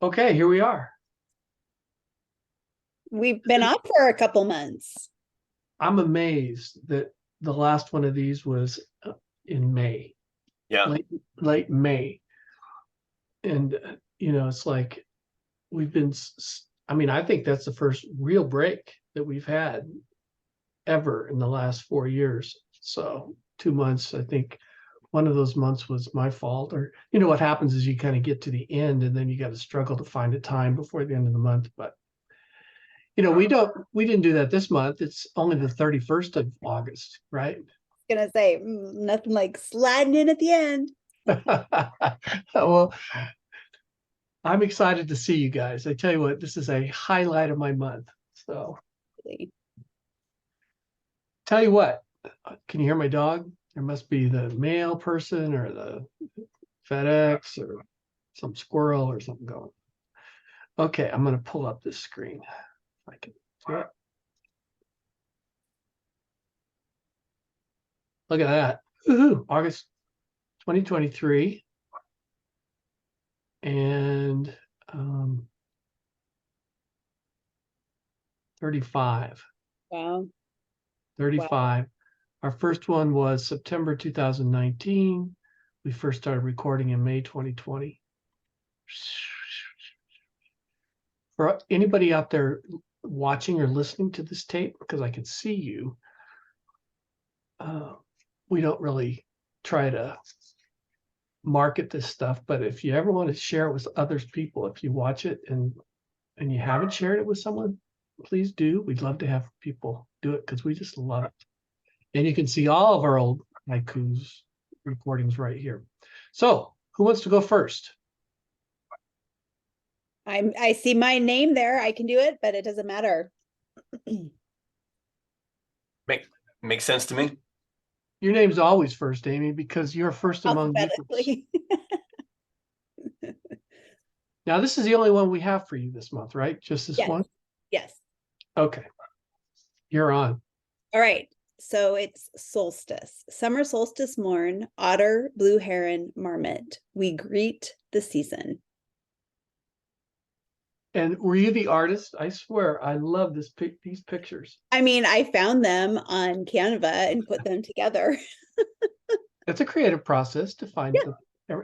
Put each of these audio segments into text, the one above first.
Okay, here we are. We've been off for a couple months. I'm amazed that the last one of these was in May, Yeah. late May. And, it's like we've been, I mean, I think that's the first real break that we've had ever in the last 4 years. So 2 months, I think one of those months was my fault. Or, what happens is you kind of get to the end and then you got to struggle to find a time before the end of the month. But we didn't do that this month. It's only the 31st of August, right? Gonna say nothing like sliding in at the end. Well, I'm excited to see you guys. I tell you what, this is a highlight of my month. So tell you what, can you hear my dog? There must be the mail person or the FedEx or some squirrel or something going. Okay, I'm going to pull up this screen. If I can do it. Look at that. Woohoo, August 2023. And 35. Wow. 35. Wow. Our first one was September 2019. We first started recording in May 2020. For anybody out there watching or listening to this tape, because I can see you, we don't really try to market this stuff, but if you ever want to share it with other people, if you watch it and you haven't shared it with someone, please do. We'd love to have people do it because we just love it. And you can see all of our old haikus recordings right here. So who wants to go first? I see my name there. I can do it, but it doesn't matter. Makes sense to me. Your name's always first, Amy, because you're first among equals. Now, this is the only one we have for you this month, right? Just this one? Yes. Okay. You're on. All right. So it's solstice. Summer solstice morn, otter, blue heron, marmot. We greet the season. And were you the artist? I swear, I love these pictures. I mean, I found them on Canva and put them together. It's a creative process to find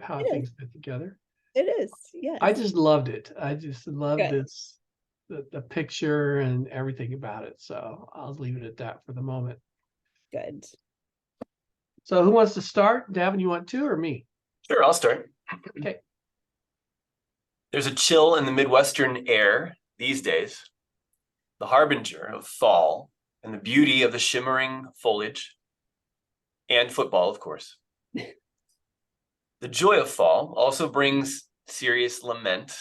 how things fit together. It is, yes. I just loved it. I just loved this, the picture and everything about it. So I'll leave it at that for the moment. Good. So who wants to start? Davin, you want to or me? Sure, I'll start. Okay. There's a chill in the Midwestern air these days, the harbinger of fall and the beauty of the shimmering foliage and football, of course. The joy of fall also brings serious lament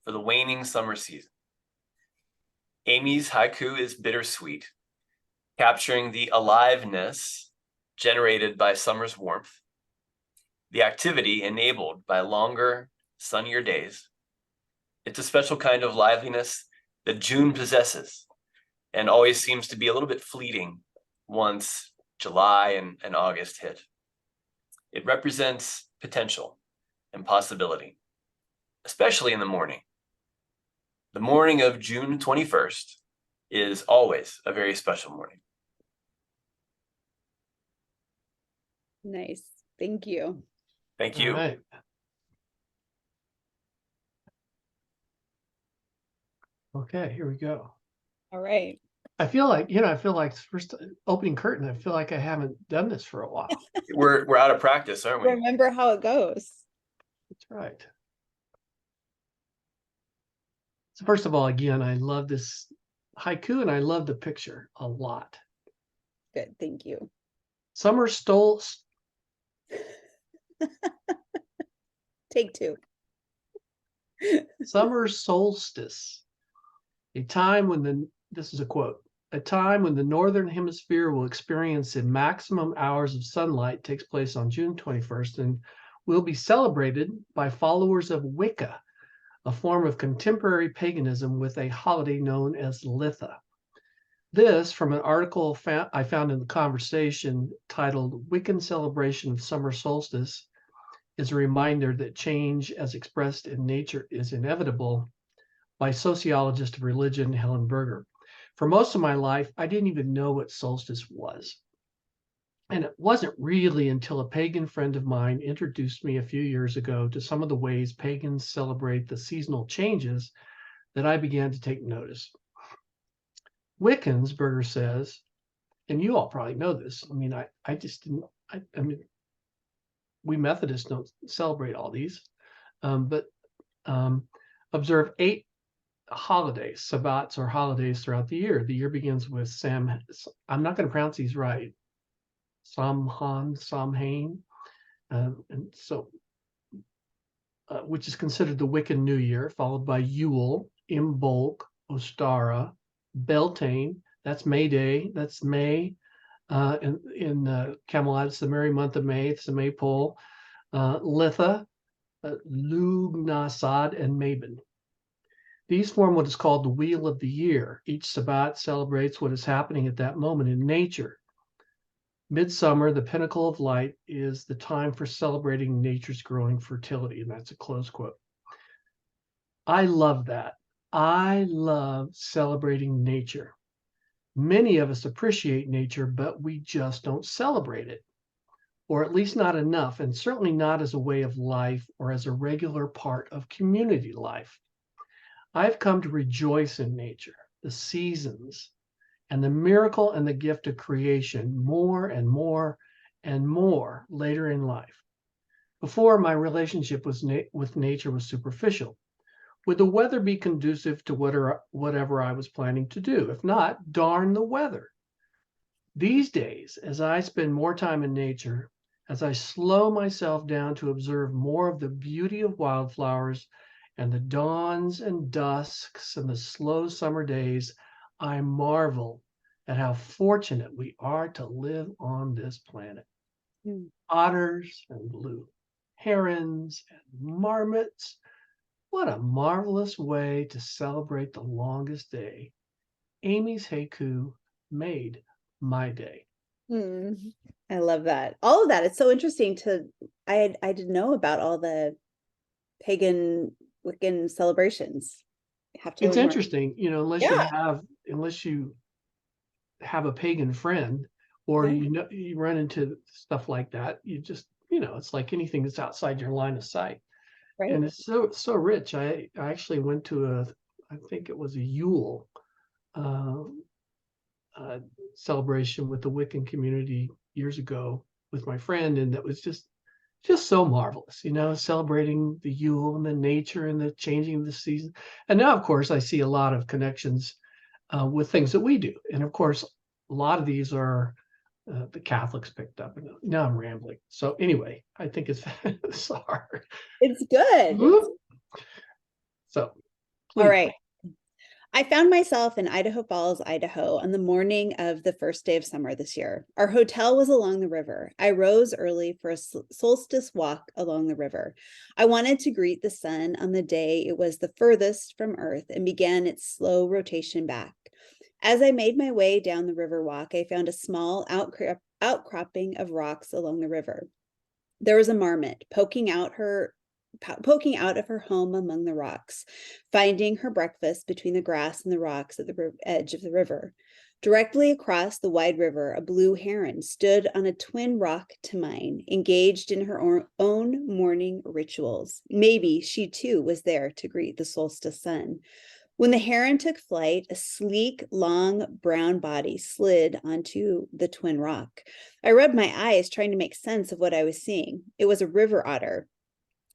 for the waning summer season. Amy's haiku is bittersweet, capturing the aliveness generated by summer's warmth, the activity enabled by longer, sunnier days. It's a special kind of liveliness that June possesses and always seems to be a little bit fleeting once July and August hit. It represents potential and possibility, especially in the morning. The morning of June 21st is always a very special morning. Nice. Thank you. Thank you. All right. Okay, here we go. All right. I feel like, first opening curtain, I feel like I haven't done this for a while. We're out of practice, aren't we? Remember how it goes. That's right. So first of all, again, I love this haiku and I love the picture a lot. Good, thank you. Summer stole. Take two. Summer solstice. This is a quote, a time when the Northern Hemisphere will experience the maximum hours of sunlight takes place on June 21st and will be celebrated by followers of Wicca, a form of contemporary paganism with a holiday known as Litha. This from an article I found in the Conversation titled Wiccan Celebration of Summer Solstice is a reminder that change as expressed in nature is inevitable, by sociologist of religion Helen Berger. For most of my life, I didn't even know what solstice was. And it wasn't really until a pagan friend of mine introduced me a few years ago to some of the ways pagans celebrate the seasonal changes that I began to take notice. Wiccans, Berger says, and you all probably know this. I mean, I just didn't, I mean, we Methodists don't celebrate all these, but observe 8 holidays, sabbats or holidays throughout the year. The year begins with I'm not going to pronounce these right, Samhain, and so, which is considered the Wiccan New Year, followed by Yule, Imbolc, Ostara, Beltane, that's May Day, that's May. In Camelot, it's the merry month of May, it's the Maypole, Litha, Lughnasadh, and Mabon. These form what is called the Wheel of the Year. Each Sabbat celebrates what is happening at that moment in nature. Midsummer, the pinnacle of light, is the time for celebrating nature's growing fertility, and that's a close quote. I love that. I love celebrating nature. Many of us appreciate nature, but we just don't celebrate it, or at least not enough, and certainly not as a way of life or as a regular part of community life. I've come to rejoice in nature, the seasons, and the miracle and the gift of creation more and more and more later in life. Before, my relationship with nature was superficial. Would the weather be conducive to whatever I was planning to do? If not, darn the weather. These days, as I spend more time in nature, as I slow myself down to observe more of the beauty of wildflowers and the dawns and dusks and the slow summer days, I marvel at how fortunate we are to live on this planet. Otters and blue herons and marmots. What a marvelous way to celebrate the longest day. Amy's haiku made my day. I love that. All of that. It's so interesting I didn't know about all the pagan Wiccan celebrations. Have to It's learn more. interesting, unless you have a pagan friend, or Yeah. you run into stuff like that, you just, it's like anything that's outside your line of sight. Right. And it's so rich. I actually went to I think it was a Yule celebration with the Wiccan community years ago with my friend, and that was just so marvelous, celebrating the Yule and the nature and the changing of the season. And now, of course, I see a lot of connections with things that we do, and of course, a lot of these are the Catholics picked up. And now I'm rambling. So anyway, I think it's sorry. It's good. So, all right. I found myself in Idaho Falls, Idaho on the morning of the first day of summer this year. Our hotel was along the river. I rose early for a solstice walk along the river. I wanted to greet the sun on the day it was the furthest from Earth and began its slow rotation back. As I made my way down the river walk, I found a small outcropping of rocks along the river. There was a marmot poking out of her home among the rocks, finding her breakfast between the grass and the rocks at the edge of the river. Directly across the wide river, a blue heron stood on a twin rock to mine, engaged in her own morning rituals. Maybe she too was there to greet the solstice sun. When the heron took flight, a sleek, long, brown body slid onto the twin rock. I rubbed my eyes, trying to make sense of what I was seeing. It was a river otter,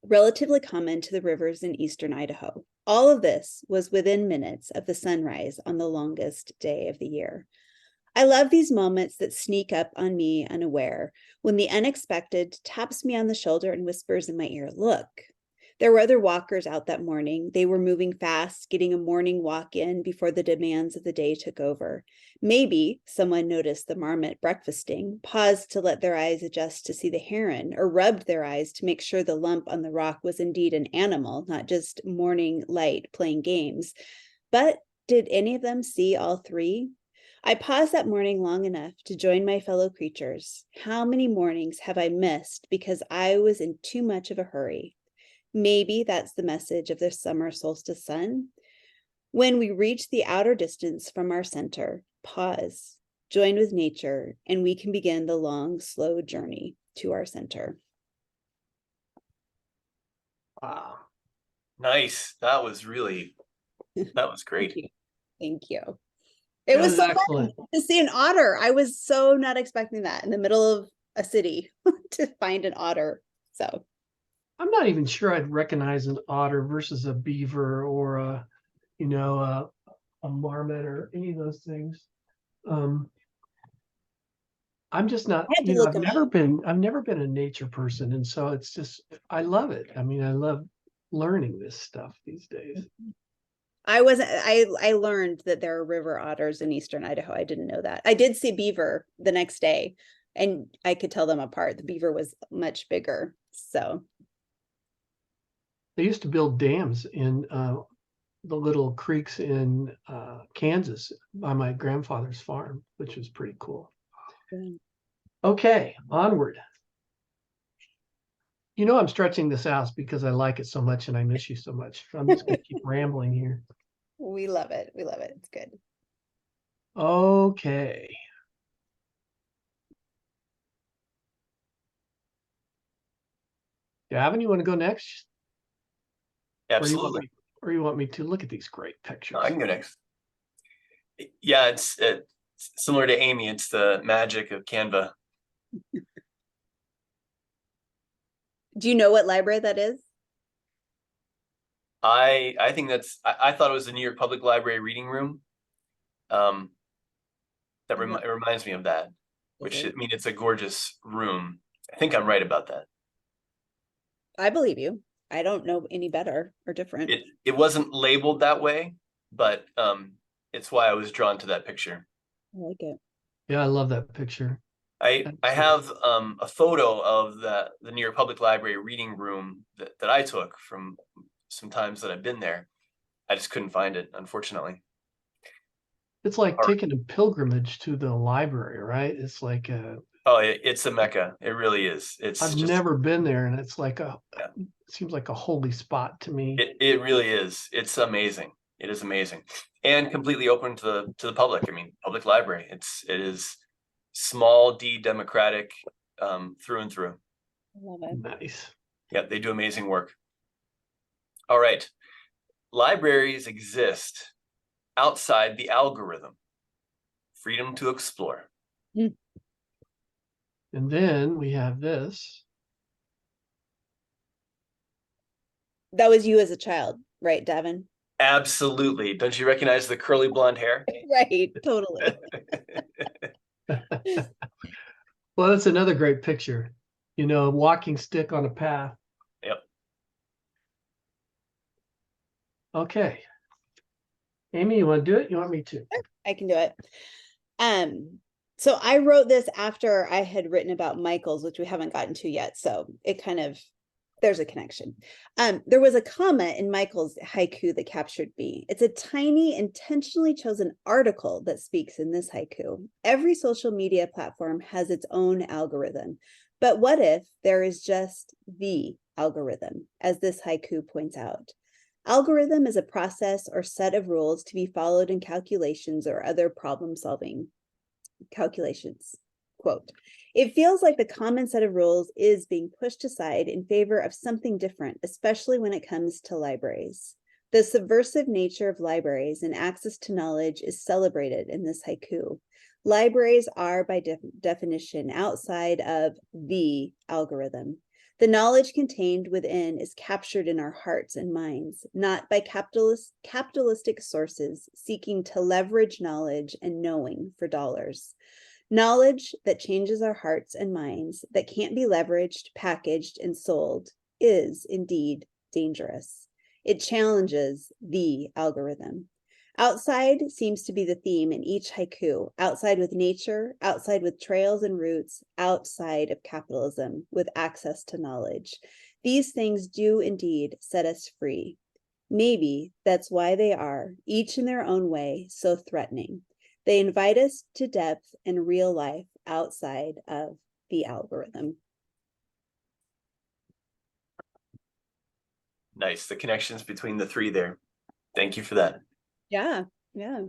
relatively common to the rivers in eastern Idaho. All of this was within minutes of the sunrise on the longest day of the year. I love these moments that sneak up on me unaware, when the unexpected taps me on the shoulder and whispers in my ear, "Look." There were other walkers out that morning. They were moving fast, getting a morning walk in before the demands of the day took over. Maybe someone noticed the marmot breakfasting, paused to let their eyes adjust to see the heron, or rubbed their eyes to make sure the lump on the rock was indeed an animal, not just morning light playing games. But did any of them see all three? I paused that morning long enough to join my fellow creatures. How many mornings have I missed because I was in too much of a hurry? Maybe that's the message of the summer solstice sun. When we reach the outer distance from our center, pause, join with nature, and we can begin the long, slow journey to our center. Wow. Nice. That was great. Thank you. Thank you. It That was so excellent. fun to see an otter. I was so not expecting that in the middle of a city to find an otter. So I'm not even sure I'd recognize an otter versus a beaver or a marmot or any of those things. I'm just not, I had to look them up. I've never been a nature person. And so it's just, I love it. I mean, I love learning this stuff these days. I learned that there are river otters in eastern Idaho. I didn't know that. I did see beaver the next day and I could tell them apart. The beaver was much bigger. So They used to build dams in the little creeks in Kansas by my grandfather's farm, which was pretty cool. Okay, onward. You know, I'm stretching this out because I like it so much and I miss you so much. I'm just going to keep rambling here. we love it. We love it. It's good. Okay. Davin, you want to go next? Absolutely. Or you want me to look at these great pictures? No, I can go next. Yeah, it's similar to Amy. It's the magic of Canva. Do you know what library that is? I think I thought it was the New York Public Library reading room. It reminds me of that, which I mean, it's a gorgeous room. I think I'm right about that. I believe you. I don't know any better or different. It wasn't labeled that way, but it's why I was drawn to that picture. I like it. Yeah, I love that picture. I have a photo of the New York Public Library reading room that I took from some times that I've been there. I just couldn't find it, unfortunately. It's like taking a pilgrimage to the library, right? It's like it's a mecca. It really is. I've never been there, and it's like it seems like a holy spot to me. It really is. It's amazing. It is amazing, and completely open to the public. I mean, public library. It is small d democratic through and through. I love it. Nice. Yeah, they do amazing work. All right, libraries exist outside the algorithm. Freedom to explore. And then we have this. That was you as a child, right, Davin? Absolutely. Don't you recognize the curly blonde hair? Right, totally. Well, that's another great picture. You know, walking stick on a path. Yep. Okay. Amy, you want to do it? You want me to? I can do it. So I wrote this after I had written about Michael's, which we haven't gotten to yet. So it kind of, there's a connection. There was a comma in Michael's haiku that captured me. It's a tiny, intentionally chosen article that speaks in this haiku. Every social media platform has its own algorithm. But what if there is just the algorithm, as this haiku points out? Algorithm is a process or set of rules to be followed in calculations or other problem-solving calculations. Quote, it feels like the common set of rules is being pushed aside in favor of something different, especially when it comes to libraries. The subversive nature of libraries and access to knowledge is celebrated in this haiku. Libraries are by definition outside of the algorithm. The knowledge contained within is captured in our hearts and minds, not by capitalistic sources seeking to leverage knowledge and knowing for dollars. Knowledge that changes our hearts and minds, that can't be leveraged, packaged, and sold, is indeed dangerous. It challenges the algorithm. Outside seems to be the theme in each haiku. Outside with nature, outside with trails and roots, outside of capitalism, with access to knowledge. These things do indeed set us free. Maybe that's why they are, each in their own way, so threatening. They invite us to depth and real life outside of the algorithm. Nice. The connections between the three there. Thank you for that. Yeah, yeah.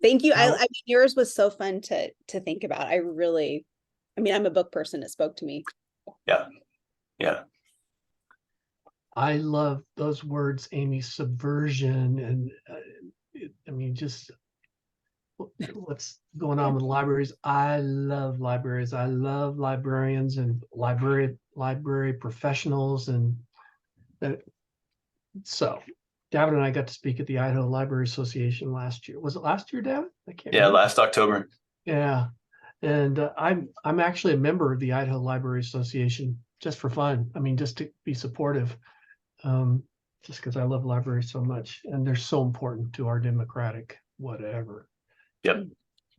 Thank you. I mean, yours was so fun to think about. I mean, I'm a book person. It spoke to me. Yeah. Yeah. I love those words, Amy, subversion. And I mean, just what's going on with libraries. I love libraries. I love librarians and library professionals. And so Davin and I got to speak at the Idaho Library Association last year. Was it last year, Davin? I can't remember. Last October. Yeah. And I'm actually a member of the Idaho Library Association just for fun. I mean, just to be supportive, just because I love libraries so much, and they're so important to our democratic whatever. Yep.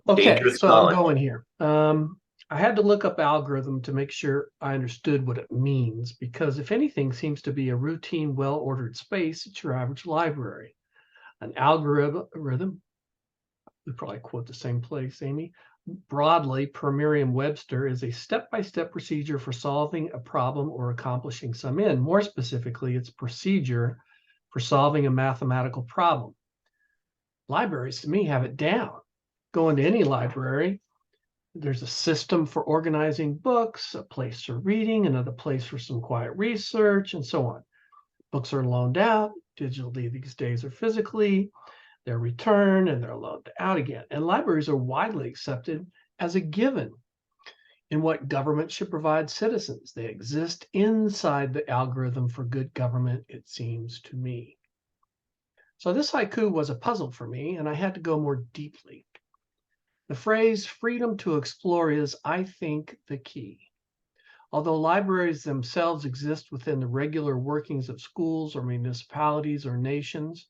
Okay, Dangerous so knowledge. I'm going here. I had to look up algorithm to make sure I understood what it means, because if anything seems to be a routine, well-ordered space, it's your average library. An algorithm, we probably quote the same place, Amy. Broadly, per Merriam-Webster, is a step-by-step procedure for solving a problem or accomplishing some end. More specifically, it's procedure for solving a mathematical problem. Libraries, to me, have it down. Go into any library, there's a system for organizing books, a place for reading, another place for some quiet research, and so on. Books are loaned out digitally these days or physically. They're returned and they're loaned out again. And libraries are widely accepted as a given in what government should provide citizens. They exist inside the algorithm for good government, it seems to me. So this haiku was a puzzle for me, and I had to go more deeply. The phrase freedom to explore is, I think, the key. Although libraries themselves exist within the regular workings of schools or municipalities or nations,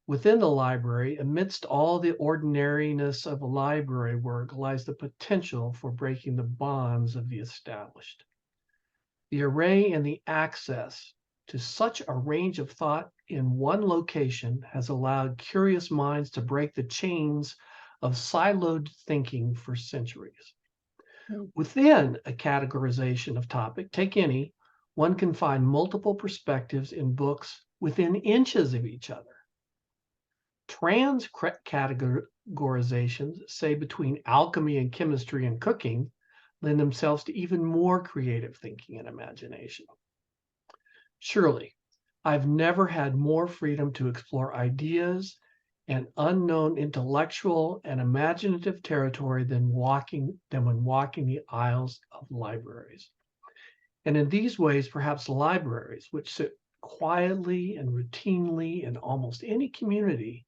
within the library, amidst all the ordinariness of library work, lies the potential for breaking the bonds of the established. The array and the access to such a range of thought in one location has allowed curious minds to break the chains of siloed thinking for centuries. Within a categorization of topic, take any, one can find multiple perspectives in books within inches of each other. Trans categorizations, say between alchemy and chemistry and cooking, lend themselves to even more creative thinking and imagination. Surely, I've never had more freedom to explore ideas and unknown intellectual and imaginative territory than when walking the aisles of libraries. And in these ways, perhaps libraries, which sit quietly and routinely in almost any community,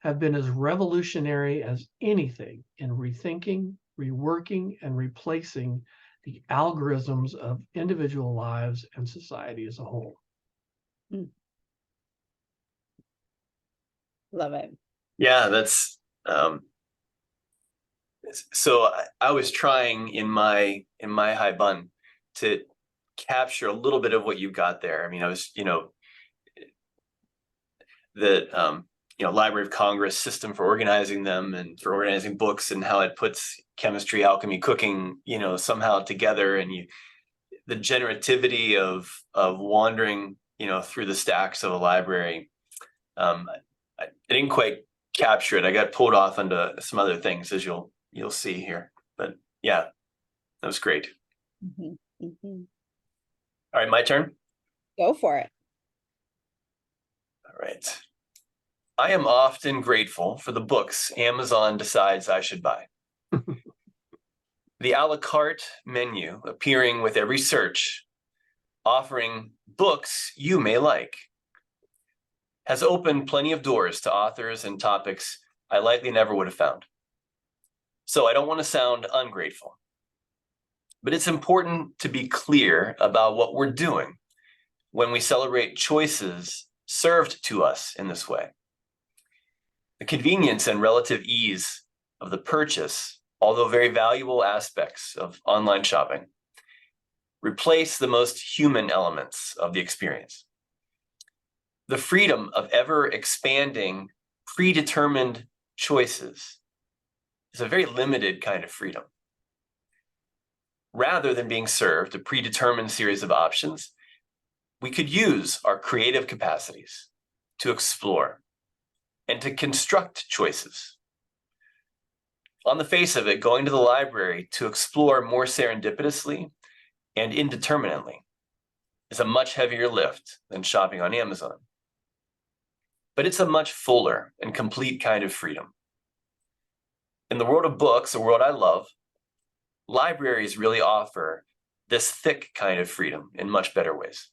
have been as revolutionary as anything in rethinking, reworking, and replacing the algorithms of individual lives and society as a whole. Love it. Yeah, that's so I was trying in my high bun to capture a little bit of what you got there. I mean, I was, the Library of Congress system for organizing them and for organizing books, and how it puts chemistry, alchemy, cooking, somehow together, and the generativity of wandering, through the stacks of a library. I didn't quite capture it. I got pulled off into some other things, as you'll see here. But yeah, that was great. Mm-hmm. Mm-hmm. All right, my turn. Go for it. All right. I am often grateful for the books Amazon decides I should buy. The a la carte menu appearing with every search, offering books you may like, has opened plenty of doors to authors and topics I likely never would have found. So I don't want to sound ungrateful, but it's important to be clear about what we're doing when we celebrate choices served to us in this way. The convenience and relative ease of the purchase, although very valuable aspects of online shopping, replace the most human elements of the experience. The freedom of ever expanding predetermined choices is a very limited kind of freedom. Rather than being served a predetermined series of options, we could use our creative capacities to explore and to construct choices. On the face of it, going to the library to explore more serendipitously and indeterminately is a much heavier lift than shopping on Amazon. But it's a much fuller and complete kind of freedom. In the world of books, a world I love, libraries really offer this thick kind of freedom in much better ways.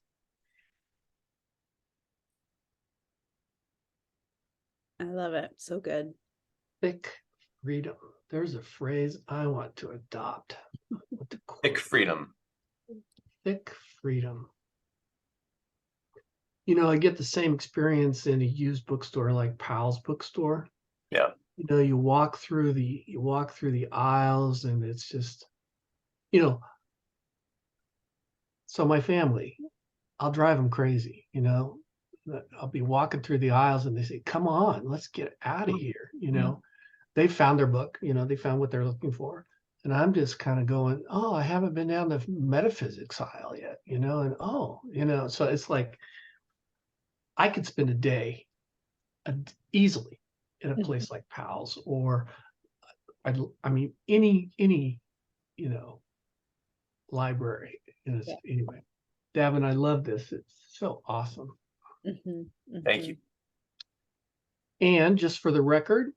I love it. So good. Thick freedom. There's a phrase I want to adopt. Thick freedom. Thick freedom. You know, I get the same experience in a used bookstore like Powell's bookstore. Yeah. You know, you walk through the aisles and it's just, you know, so my family, I'll drive them crazy, you know. I'll be walking through the aisles and they say, come on, let's get out of here. You know, they found their book, you know, they found what they're looking for. And I'm just kind of going, oh, I haven't been down the metaphysics aisle yet, you know, and oh, you know, so it's like I could spend a day easily in a place like Powell's or I mean, any, you know, library. Anyway, Davin, I love this. It's so awesome. Thank you. And just for the record,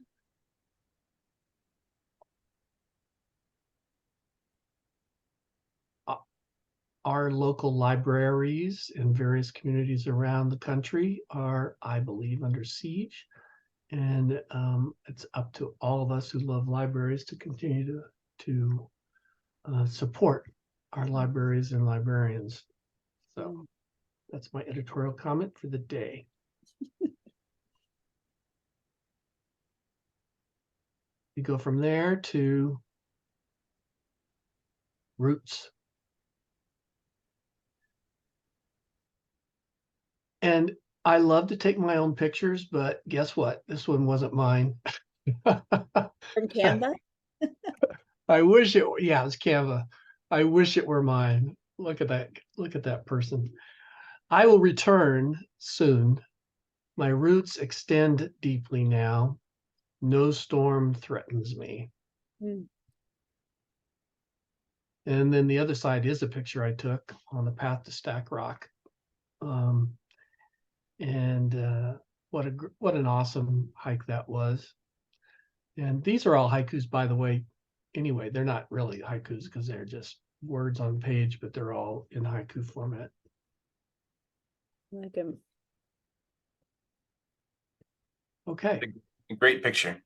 our local libraries in various communities around the country are, I believe, under siege. And it's up to all of us who love libraries to continue to support our libraries and librarians. So that's my editorial comment for the day. We go from there to roots. And I love to take my own pictures, but guess what? This one wasn't mine. From Canva? I wish it, yeah, it was Canva. I wish it were mine. Look at that. Look at that person. I will return soon. My roots extend deeply now. No storm threatens me. And then the other side is a picture I took on the path to Stack Rock. What an awesome hike that was. And these are all haikus, by the way. Anyway, they're not really haikus because they're just words on page, but they're all in haiku format. I like them. Okay. Great picture.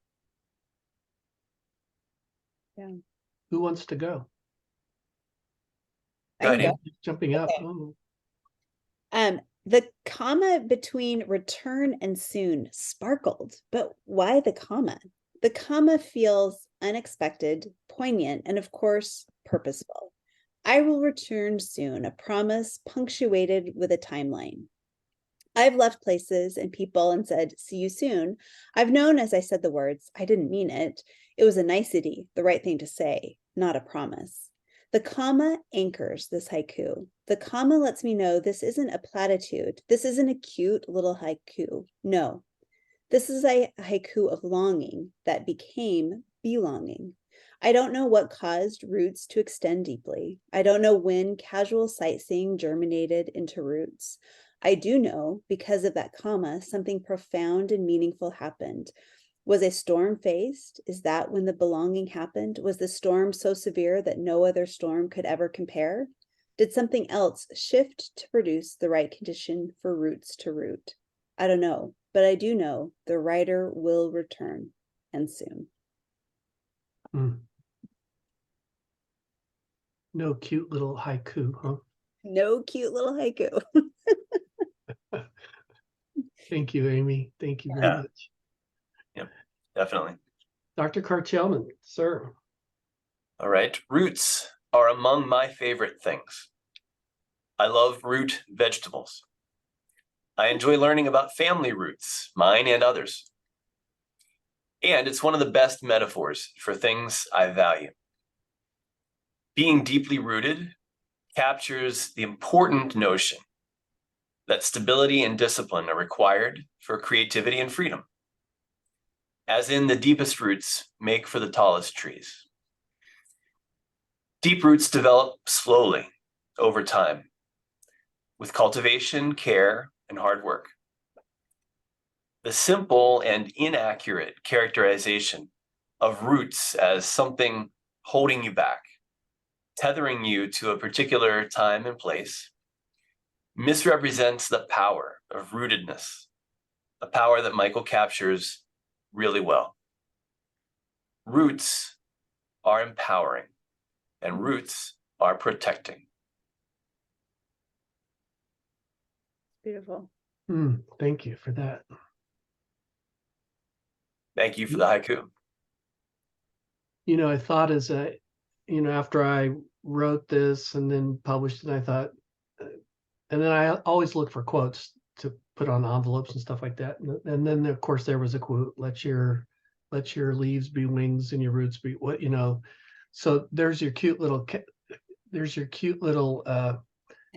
Yeah. Who wants to go? Go ahead. Jumping up. Okay. Oh. The comma between return and soon sparkled, but why the comma? The comma feels unexpected, poignant, and of course, purposeful. I will return soon, a promise punctuated with a timeline. I've left places and people and said, see you soon. I've known as I said the words, I didn't mean it. It was a nicety, the right thing to say, not a promise. The comma anchors this haiku. The comma lets me know this isn't a platitude. This isn't a cute little haiku. No, this is a haiku of longing that became belonging. I don't know what caused roots to extend deeply. I don't know when casual sightseeing germinated into roots. I do know, because of that comma, something profound and meaningful happened. Was a storm faced? Is that when the belonging happened? Was the storm so severe that no other storm could ever compare? Did something else shift to produce the right condition for roots to root? I don't know, but I do know the writer will return, and soon. No cute little haiku, huh? No cute little haiku. Thank you, Amy. Thank you very much. Yep, definitely. Dr. Karchelman, sir. All right. Roots are among my favorite things. I love root vegetables. I enjoy learning about family roots, mine and others. And it's one of the best metaphors for things I value. Being deeply rooted captures the important notion that stability and discipline are required for creativity and freedom. As in, the deepest roots make for the tallest trees. Deep roots develop slowly over time with cultivation, care, and hard work. The simple and inaccurate characterization of roots as something holding you back, tethering you to a particular time and place, misrepresents the power of rootedness, a power that Michael captures really well. Roots are empowering, and roots are protecting. Beautiful. Thank you for that. Thank you for the haiku. You know, I thought after I wrote this and then published it, I thought, and then I always look for quotes to put on envelopes and stuff like that. And then of course there was a quote, let your leaves be wings and your roots be what, so there's your cute little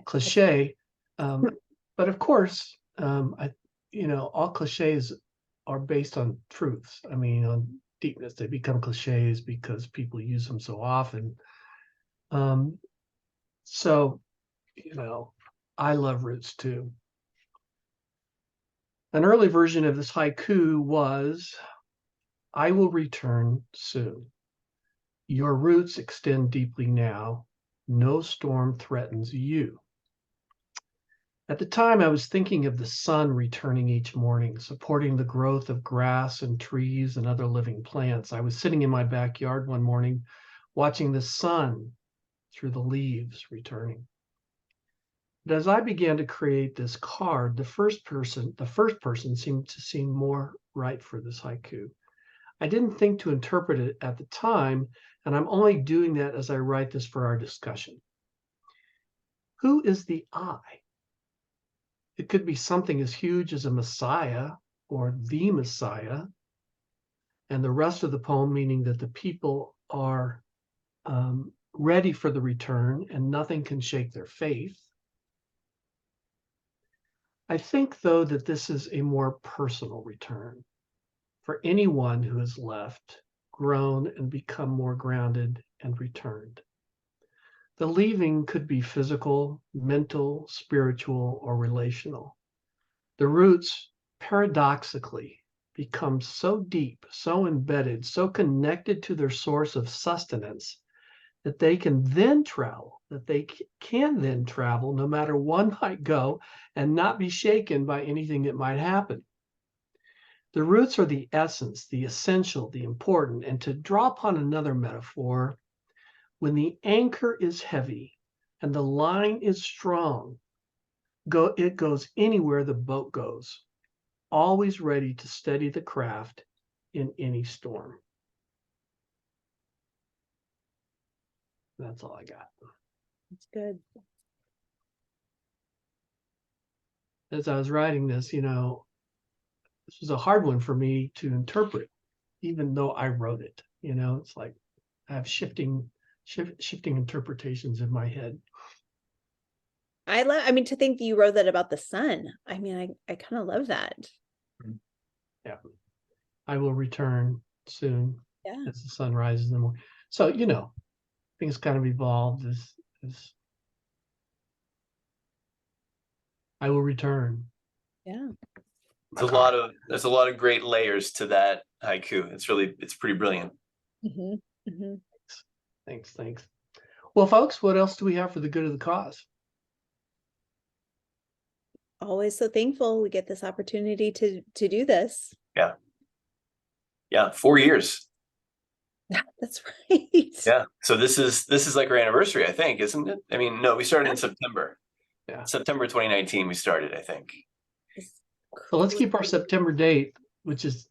cliche. But of course, all cliches are based on truths. I mean, on deepness. They become cliches because people use them so often. So, I love roots too. An early version of this haiku was, I will return soon. Your roots extend deeply now. No storm threatens you. At the time, I was thinking of the sun returning each morning, supporting the growth of grass and trees and other living plants. I was sitting in my backyard one morning, watching the sun through the leaves returning. But as I began to create this card, the first person seemed to seem more right for this haiku. I didn't think to interpret it at the time, and I'm only doing that as I write this for our discussion. Who is the I? It could be something as huge as a Messiah or the Messiah, and the rest of the poem meaning that the people are ready for the return and nothing can shake their faith. I think, though, that this is a more personal return for anyone who has left, grown, and become more grounded and returned. The leaving could be physical, mental, spiritual, or relational. The roots, paradoxically, become so deep, so embedded, so connected to their source of sustenance that they can then travel, no matter one might go and not be shaken by anything that might happen. The roots are the essence, the essential, the important, and to draw upon another metaphor, when the anchor is heavy and the line is strong, it goes anywhere the boat goes, always ready to steady the craft in any storm. That's all I got. That's good. As I was writing this, this was a hard one for me to interpret, even though I wrote it. It's like I have shifting interpretations in my head. To think that you wrote that about the sun. I kind of love that. Yeah. I will return soon. Yeah. As the sun rises in the morning. So, things kind of evolved as I will return. Yeah. There's a lot of great layers to that haiku. It's pretty brilliant. Mm-hmm. Mm-hmm. Thanks. Well, folks, what else do we have for the good of the cause? Always so thankful we get this opportunity to do this. Yeah, 4 years. That's right. Yeah. So this is like our anniversary, I think, isn't it? I mean, no, we started in September. Yeah. September 2019 we started, I think. So let's keep our September date, which is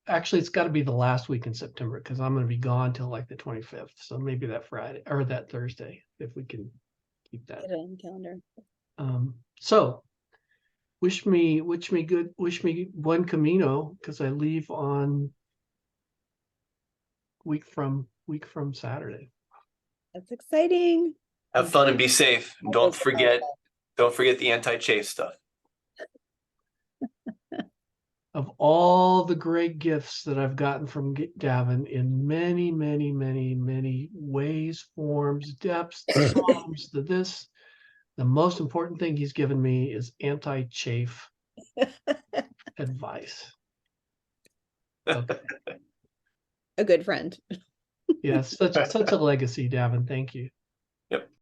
actually it's got to be the last week in September because I'm going to be gone till like the 25th. So maybe that Friday or that Thursday, if we can keep that. Get it on the calendar. So wish me buen camino because I leave on from Saturday. That's exciting. Have fun and be safe. And don't forget the anti-chafe stuff. Of all the great gifts that I've gotten from Davin in many, many, many, many ways, forms, depths, songs, the most important thing he's given me is anti-chafe advice. Okay. A good friend. Yes, such a legacy, Davin. Thank you. Yep.